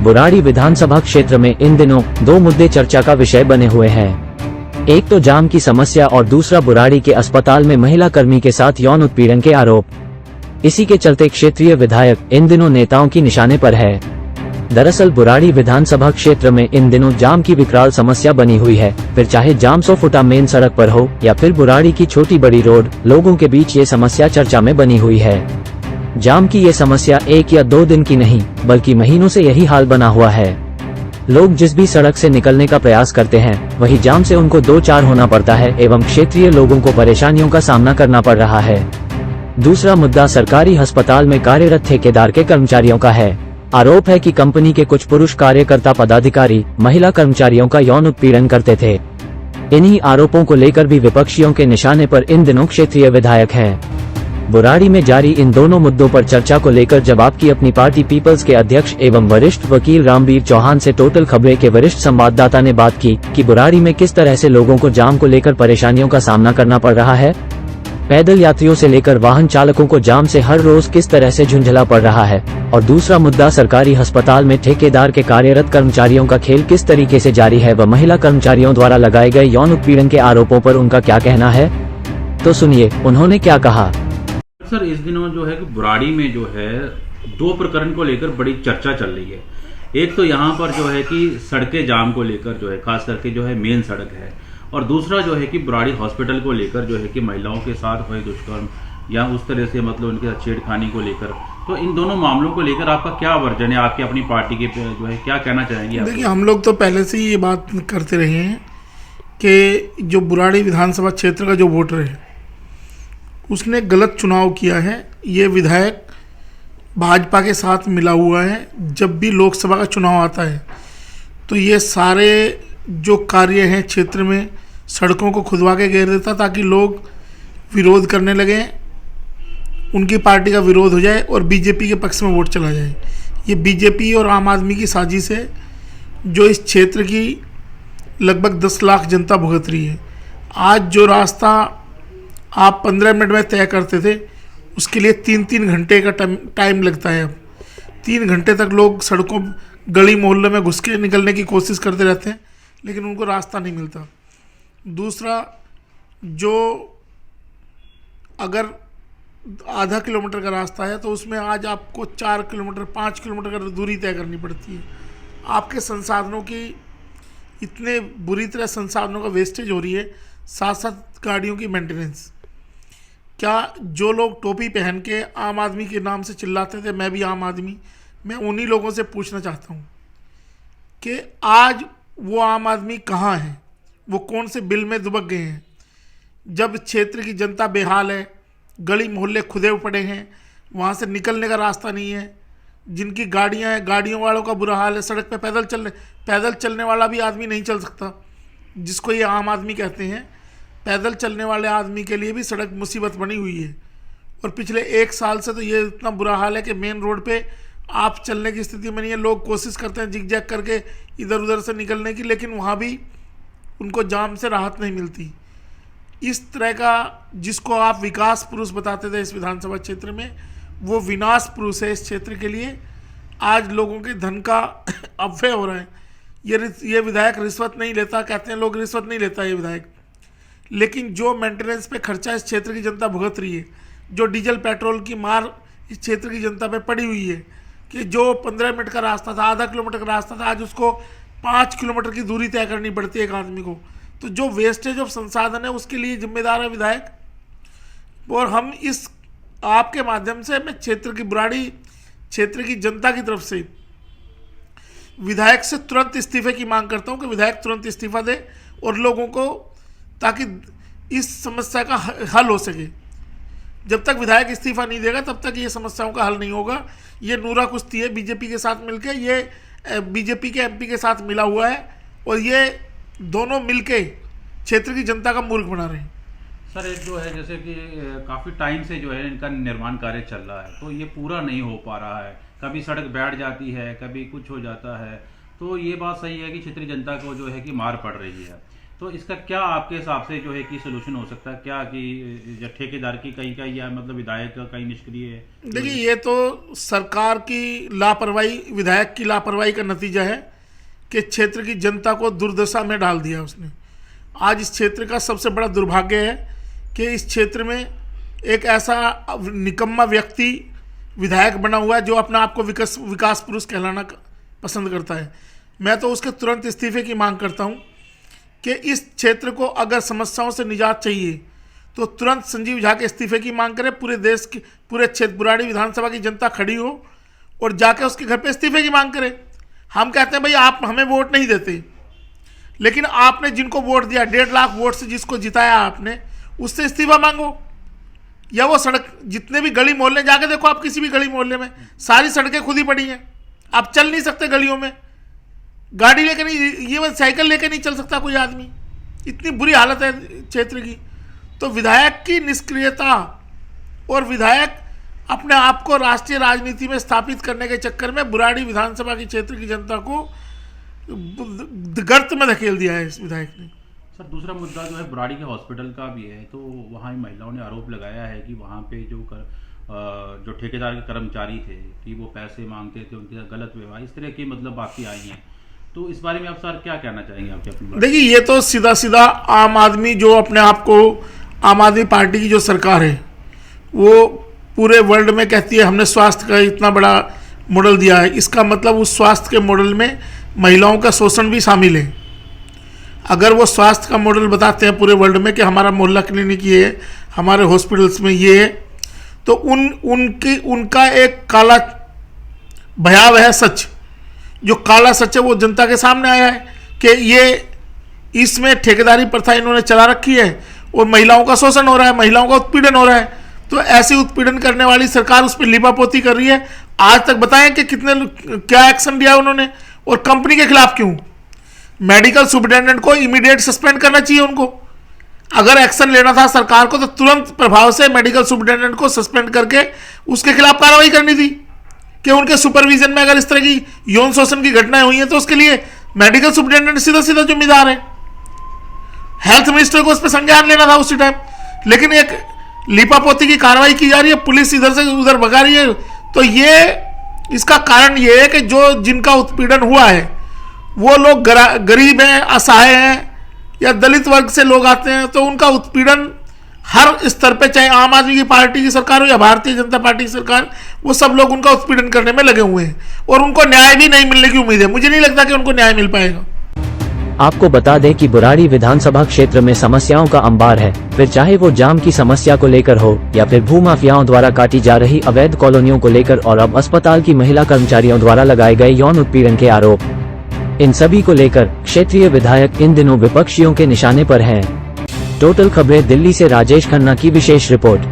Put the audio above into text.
बुराड़ी विधानसभा क्षेत्र में इन दिनों दो मुद्दे चर्चा का विषय बने हुए हैं। एक तो जाम की समस्या और दूसरा बुराड़ी के अस्पताल में महिला कर्मी के साथ यौन उत्पीड़न के आरोप। इसी के चलते क्षेत्रीय विधायक इन दिनों नेताओं की निशाने पर है। दरअसल बुराड़ी विधानसभा क्षेत्र में इन दिनों जाम की विकराल समस्या बनी हुई है। फिर चाहे जाम 100 फुटा मेन सड़क पर हो या फिर बुराड़ी की छोटी बड़ी रोड, लोगों के बीच ये समस्या चर्चा में बनी हुई है। जाम की ये समस्या 1 या 2 दिन की नहीं बल्कि महीनों से यही हाल बना हुआ है। लोग जिस भी सड़क से निकलने का प्रयास करते हैं वही जाम से उनको 2-4 होना पड़ता है एवं क्षेत्रीय लोगों को परेशानियों का सामना करना पड़ रहा है। दूसरा मुद्दा सरकारी अस्पताल में कार्यरत ठेकेदार के कर्मचारियों का है। आरोप है कि कंपनी के कुछ पुरुष कार्यकर्ता पदाधिकारी महिला कर्मचारियों का यौन उत्पीड़न करते थे। इन्हीं आरोपों को लेकर भी विपक्षियों के निशाने पर इन दिनों क्षेत्रीय विधायक हैं। बुराड़ी में जारी इन दोनों मुद्दों पर चर्चा को लेकर जब आपकी अपनी पार्टी पीपल्स के अध्यक्ष एवं वरिष्ठ वकील रामवीर चौहान से टोटल खबरें के वरिष्ठ संवाददाता ने बात की कि बुराड़ी में किस तरह से लोगों को जाम को लेकर परेशानियों का सामना करना पड़ रहा है। पैदल यात्रियों से लेकर वाहन चालकों को जाम से हर रोज किस तरह से झुंझला पड़ रहा है। और दूसरा मुद्दा सरकारी अस्पताल में ठेकेदार के कार्यरत कर्मचारियों का खेल किस तरीके से जारी है व महिला कर्मचारियों द्वारा लगाए गए यौन उत्पीड़न के आरोपों पर उनका क्या कहना है। तो सुनिए उन्होंने क्या कहा। सर इस दिनों जो है कि बुराड़ी में जो है 2 प्रकरण को लेकर बड़ी चर्चा चल रही है। एक तो यहाँ पर जो है कि सड़कें जाम को लेकर जो है खास करके जो है मेन सड़क है, और दूसरा जो है कि बुराड़ी हॉस्पिटल को लेकर जो है कि महिलाओं के साथ हुए दुष्कर्म या उस तरह से मतलब उनके छेड़खानी को लेकर। तो इन दोनों मामलों को लेकर आपका क्या वर्जन है, आपकी अपनी पार्टी के जो है क्या कहना चाहेंगे? देखिए हम लोग तो पहले से ही ये बात करते रहे हैं कि जो बुराड़ी विधानसभा क्षेत्र का जो वोटर है उसने गलत चुनाव किया है। ये विधायक भाजपा के साथ मिला हुआ है। जब भी लोकसभा का चुनाव आता है तो ये सारे जो कार्य हैं क्षेत्र में सड़कों को खुदवा के घेर देता ताकि लोग विरोध करने लगें, उनकी पार्टी का विरोध हो जाए और बीजेपी के पक्ष में वोट चला जाए। ये बीजेपी और आम आदमी की साजिश है जो इस क्षेत्र की लगभग 10 लाख जनता भुगत रही है। आज जो रास्ता आप 15 मिनट में तय करते थे उसके लिए 3-3 घंटे का टाइम लगता है। अब 3 घंटे तक लोग सड़कों गली मोहल्ले में घुस के निकलने की कोशिश करते रहते हैं लेकिन उनको रास्ता नहीं मिलता। दूसरा, जो अगर आधा किलोमीटर का रास्ता है तो उसमें आज आपको 4 किलोमीटर 5 किलोमीटर का दूरी तय करनी पड़ती है। आपके संसाधनों की इतने बुरी तरह संसाधनों का वेस्टेज हो रही है, साथ साथ गाड़ियों की मेंटेनेंस। क्या जो लोग टोपी पहन के आम आदमी के नाम से चिल्लाते थे, मैं भी आम आदमी, मैं उन्हीं लोगों से पूछना चाहता हूँ कि आज वो आम आदमी कहाँ हैं, वो कौन से बिल में दुबक गए हैं। जब क्षेत्र की जनता बेहाल है, गली मोहल्ले खुदे पड़े हैं, वहाँ से निकलने का रास्ता नहीं है, जिनकी गाड़ियाँ हैं गाड़ियों वालों का बुरा हाल है, सड़क पे पैदल चलने वाला भी आदमी नहीं चल सकता, जिसको ये आम आदमी कहते हैं। पैदल चलने वाले आदमी के लिए भी सड़क मुसीबत बनी हुई है। और पिछले 1 साल से तो ये इतना बुरा हाल है कि मेन रोड पे आप चलने की स्थिति में नहीं है। लोग कोशिश करते हैं जिग जैग करके इधर उधर से निकलने की, लेकिन वहाँ भी उनको जाम से राहत नहीं मिलती। इस तरह का जिसको आप विकास पुरुष बताते थे इस विधानसभा क्षेत्र में, वो विनाश पुरुष है इस क्षेत्र के लिए। आज लोगों के धन का अपव्यय हो रहा है। ये विधायक रिश्वत नहीं लेता, कहते हैं लोग रिश्वत नहीं लेता ये विधायक, लेकिन जो मेंटेनेंस पे खर्चा इस क्षेत्र की जनता भुगत रही है, जो डीजल पेट्रोल की मार इस क्षेत्र की जनता पे पड़ी हुई है कि जो 15 मिनट का रास्ता था, आधा किलोमीटर का रास्ता था, आज उसको 5 किलोमीटर की दूरी तय करनी पड़ती है एक आदमी को। तो जो वेस्टेज ऑफ संसाधन है उसके लिए जिम्मेदार है विधायक। और हम इस आपके माध्यम से मैं क्षेत्र की बुराड़ी क्षेत्र की जनता की तरफ से विधायक से तुरंत इस्तीफे की मांग करता हूं कि विधायक तुरंत इस्तीफा दे और लोगों को, ताकि इस समस्या का हल हो सके। जब तक विधायक इस्तीफा नहीं देगा तब तक ये समस्याओं का हल नहीं होगा। ये नूरा कुश्ती है बीजेपी के साथ मिलके, ये बीजेपी के एमपी के साथ मिला हुआ है और ये दोनों मिलके क्षेत्र की जनता का मूर्ख बना रहे हैं। सर एक जो है जैसे कि काफ़ी टाइम से जो है इनका निर्माण कार्य चल रहा है, तो ये पूरा नहीं हो पा रहा है। कभी सड़क बैठ जाती है, कभी कुछ हो जाता है। तो ये बात सही है कि क्षेत्रीय जनता को जो है कि मार पड़ रही है। तो इसका क्या आपके हिसाब से जो है कि सोल्यूशन हो सकता है, क्या कि जो ठेकेदार की कहीं का या मतलब विधायक का कहीं निष्क्रिय है? देखिए, ये तो सरकार की लापरवाही, विधायक की लापरवाही का नतीजा है कि क्षेत्र की जनता को दुर्दशा में डाल दिया उसने। आज इस क्षेत्र का सबसे बड़ा दुर्भाग्य है कि इस क्षेत्र में एक ऐसा निकम्मा व्यक्ति विधायक बना हुआ है जो अपने आप को विकास पुरुष कहलाना पसंद करता है। मैं तो उसके तुरंत इस्तीफे की मांग करता हूं कि इस क्षेत्र को अगर समस्याओं से निजात चाहिए तो तुरंत संजीव झा के इस्तीफे की मांग करें। पूरे देश की, पूरे क्षेत्र बुराड़ी विधानसभा की जनता खड़ी हो और जाके उसके घर पे इस्तीफे की मांग करे। हम कहते हैं भाई आप हमें वोट नहीं देते, लेकिन आपने जिनको वोट दिया, 1.5 लाख वोट से जिसको जिताया आपने, उससे इस्तीफा मांगो। या वो सड़क, जितने भी गली मोहल्ले जाके देखो आप, किसी भी गली मोहल्ले में सारी सड़कें खुद ही पड़ी हैं। आप चल नहीं सकते गलियों में, गाड़ी लेके नहीं, ये साइकिल लेके नहीं चल सकता कोई आदमी। इतनी बुरी हालत है क्षेत्र की। तो विधायक की निष्क्रियता और विधायक अपने आप को राष्ट्रीय राजनीति में स्थापित करने के चक्कर में बुराड़ी विधानसभा की क्षेत्र की जनता को गर्त में धकेल दिया है इस विधायक ने। सर, दूसरा मुद्दा जो है बुराड़ी के हॉस्पिटल का भी है। तो वहाँ महिलाओं ने आरोप लगाया है कि वहाँ पे जो ठेकेदार के कर्मचारी थे कि वो पैसे मांगते थे, उनके साथ गलत व्यवहार, इस तरह की मतलब बातें आई हैं। तो इस बारे में आप सर क्या कहना चाहेंगे? आपके अपनी देखिए, ये तो सीधा सीधा आम आदमी, जो अपने आप को आम आदमी पार्टी की जो सरकार है वो पूरे वर्ल्ड में कहती है हमने स्वास्थ्य का इतना बड़ा मॉडल दिया है। इसका मतलब उस स्वास्थ्य के मॉडल में महिलाओं का शोषण भी शामिल है। अगर वो स्वास्थ्य का मॉडल बताते हैं पूरे वर्ल्ड में कि हमारा मोहल्ला क्लिनिक ये है, हमारे हॉस्पिटल्स में ये है, तो उनका एक काला भयावह सच, जो काला सच है वो जनता के सामने आया है कि ये इसमें ठेकेदारी प्रथा इन्होंने चला रखी है और महिलाओं का शोषण हो रहा है, महिलाओं का उत्पीड़न हो रहा है। तो ऐसे उत्पीड़न करने वाली सरकार उस पर लिपापोती कर रही है। आज तक बताएं कि क्या एक्शन लिया उन्होंने और कंपनी के खिलाफ क्यों। मेडिकल सुपरिटेंडेंट को इमीडिएट सस्पेंड करना चाहिए उनको। अगर एक्शन लेना था सरकार को तो तुरंत प्रभाव से मेडिकल सुपरिटेंडेंट को सस्पेंड करके उसके खिलाफ कार्रवाई करनी थी कि उनके सुपरविजन में अगर इस तरह की यौन शोषण की घटनाएं हुई हैं तो उसके लिए मेडिकल सुपरिटेंडेंट सीधा सीधा जिम्मेदार है। हेल्थ मिनिस्टर को उस पर संज्ञान लेना था उसी टाइम, लेकिन एक लिपापोती की कार्रवाई की जा रही है, पुलिस इधर से उधर भगा रही है। तो ये इसका कारण ये है कि जो जिनका उत्पीड़न हुआ है वो लोग गरीब हैं, असहाय हैं या दलित वर्ग से लोग आते हैं, तो उनका उत्पीड़न हर स्तर पे, चाहे आम आदमी की पार्टी की सरकार हो या भारतीय जनता पार्टी की सरकार, वो सब लोग उनका उत्पीड़न करने में लगे हुए हैं और उनको न्याय भी नहीं मिलने की उम्मीद है। मुझे नहीं लगता कि उनको न्याय मिल पाएगा। आपको बता दें कि बुराड़ी विधानसभा क्षेत्र में समस्याओं का अंबार है, फिर चाहे वो जाम की समस्या को लेकर हो या फिर भूमाफियाओं द्वारा काटी जा रही अवैध कॉलोनियों को लेकर और अब अस्पताल की महिला कर्मचारियों द्वारा लगाए गए यौन उत्पीड़न के आरोप। इन सभी को लेकर क्षेत्रीय विधायक इन दिनों विपक्षियों के निशाने पर हैं। टोटल खबरें दिल्ली से राजेश खन्ना की विशेष रिपोर्ट।